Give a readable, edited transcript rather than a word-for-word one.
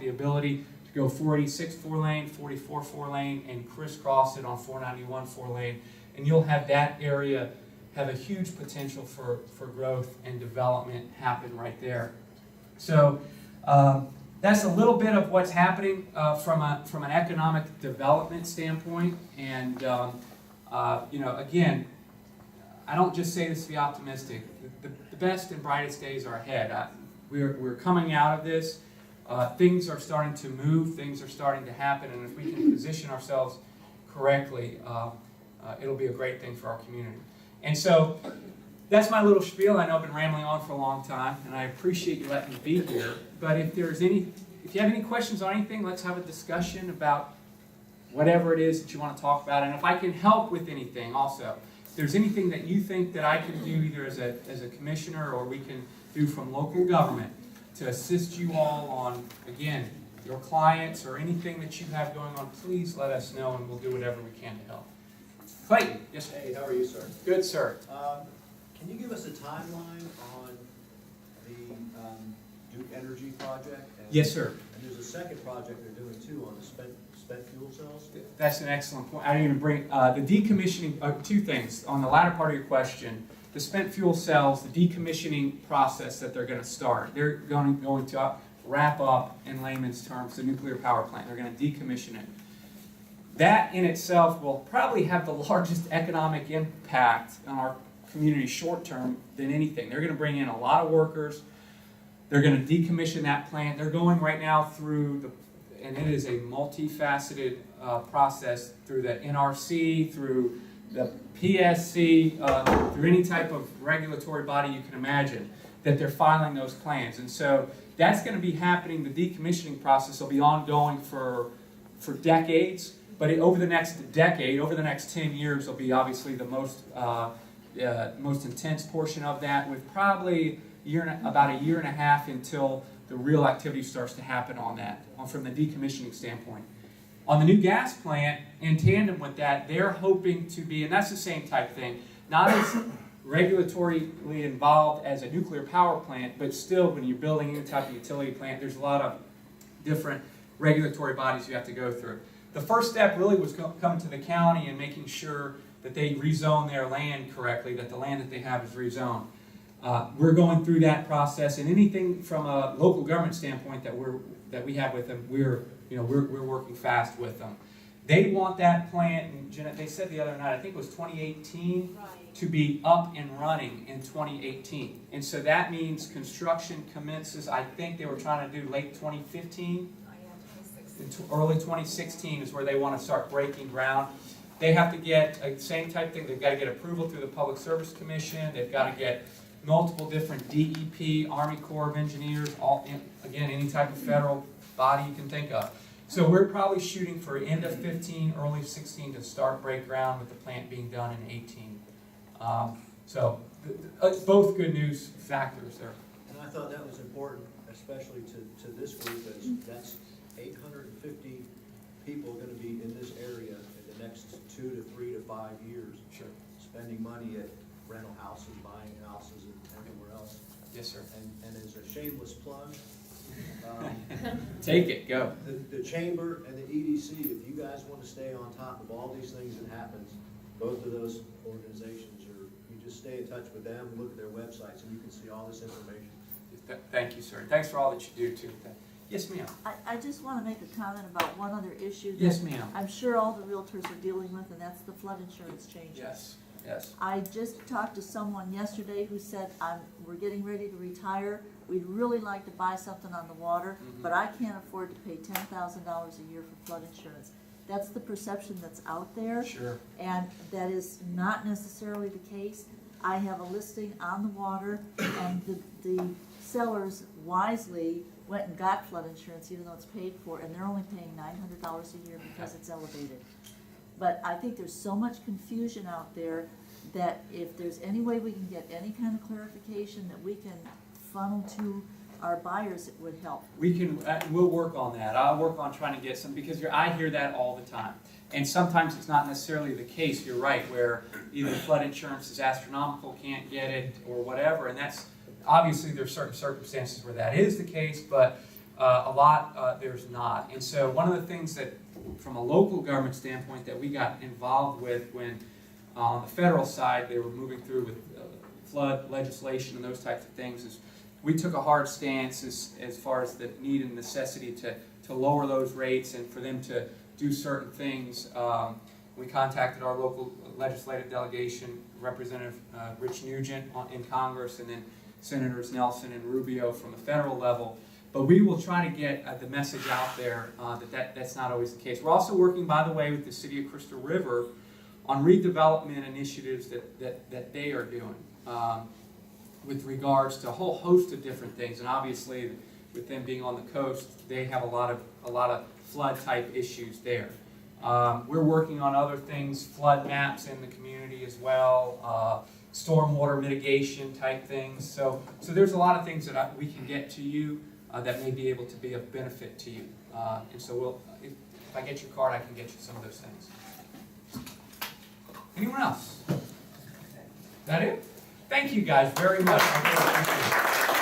the ability to go 486 4-lane, 44 4-lane, and crisscross it on 491 4-lane. And you'll have that area have a huge potential for growth and development happen right there. So that's a little bit of what's happening from an economic development standpoint. And again, I don't just say this to be optimistic. The best and brightest days are ahead. We're coming out of this. Things are starting to move. Things are starting to happen. And if we can position ourselves correctly, it'll be a great thing for our community. And so that's my little spiel. I know I've been rambling on for a long time, and I appreciate you letting me be here. But if you have any questions on anything, let's have a discussion about whatever it is that you want to talk about. And if I can help with anything also, if there's anything that you think that I can do either as a commissioner or we can do from local government to assist you all on, again, your clients or anything that you have going on, please let us know and we'll do whatever we can to help. Clayton, yes, sir. Hey, how are you, sir? Good, sir. Can you give us a timeline on the Duke Energy project? Yes, sir. And there's a second project they're doing too on the spent fuel cells. That's an excellent point. I didn't even bring the decommissioning. Two things on the latter part of your question. The spent fuel cells, the decommissioning process that they're going to start. They're going to wrap up, in layman's terms, the nuclear power plant. They're going to decommission it. That in itself will probably have the largest economic impact on our community short term than anything. They're going to bring in a lot of workers. They're going to decommission that plant. They're going right now through and it is a multifaceted process through the NRC, through the PSC, through any type of regulatory body you can imagine, that they're filing those plans. And so that's going to be happening. The decommissioning process will be ongoing for decades. But over the next decade, over the next 10 years, will be obviously the most intense portion of that, with probably about a year and a half until the real activity starts to happen on that, from the decommissioning standpoint. On the new gas plant, in tandem with that, they're hoping to be, and that's the same type thing, not as regulatorily involved as a nuclear power plant, but still, when you're building any type of utility plant, there's a lot of different regulatory bodies you have to go through. The first step really was coming to the county and making sure that they rezone their land correctly, that the land that they have is rezoned. We're going through that process, and anything from a local government standpoint that we have with them, we're working fast with them. They want that plant, and Jeanette, they said the other night, I think it was 2018, right, to be up and running in 2018. And so that means construction commences, I think they were trying to do late 2015. Early 2016 is where they want to start breaking ground. They have to get the same type thing. They've got to get approval through the Public Service Commission. They've got to get multiple different DEP, Army Corps of Engineers, again, any type of federal body you can think of. So we're probably shooting for end of 15, early 16 to start break ground with the plant being done in 18. Both good news factors there. And I thought that was important, especially to this group, as that's 850 people going to be in this area in the next 2 to 3 to 5 years. Sure. Spending money at rental houses, buying houses, and everywhere else. Yes, sir. And as a shameless plug, take it, go. The Chamber and the EDC, if you guys want to stay on top of all these things that happens, both of those organizations, you just stay in touch with them, look at their websites, and you can see all this information. Thank you, sir. Thanks for all that you do, too. Yes, ma'am. I just want to make a comment about one other issue that yes, ma'am. I'm sure all the realtors are dealing with, and that's the flood insurance change. Yes, yes. I just talked to someone yesterday who said, we're getting ready to retire. We'd really like to buy something on the water, but I can't afford to pay $10,000 a year for flood insurance. That's the perception that's out there. Sure. And that is not necessarily the case. I have a listing on the water, and the sellers wisely went and got flood insurance even though it's paid for, and they're only paying $900 a year because it's elevated. But I think there's so much confusion out there that if there's any way we can get any kind of clarification that we can funnel to our buyers, it would help. We'll work on that. I'll work on trying to get some, because I hear that all the time. And sometimes it's not necessarily the case, you're right, where either flood insurance is astronomical, can't get it, or whatever, and that's, obviously there's certain circumstances where that is the case, but A lot, there's not. And so one of the things that, from a local government standpoint, that we got involved with when on the federal side they were moving through with flood legislation and those types of things is we took a hard stance as far as the need and necessity to lower those rates and for them to do certain things. We contacted our local legislative delegation, Representative Rich Nugent in Congress, and then Senators Nelson and Rubio from the federal level. But we will try to get the message out there that's not always the case. We're also working, by the way, with the City of Crystal River on redevelopment initiatives that they are doing with regards to a whole host of different things. And obviously, with them being on the coast, they have a lot of flood type issues there. We're working on other things, flood maps in the community as well, stormwater mitigation type things. So there's a lot of things that we can get to you that may be able to be of benefit to you. And so if I get your card, I can get you some of those things. Anyone else? Is that it? Thank you guys very much. I really appreciate it.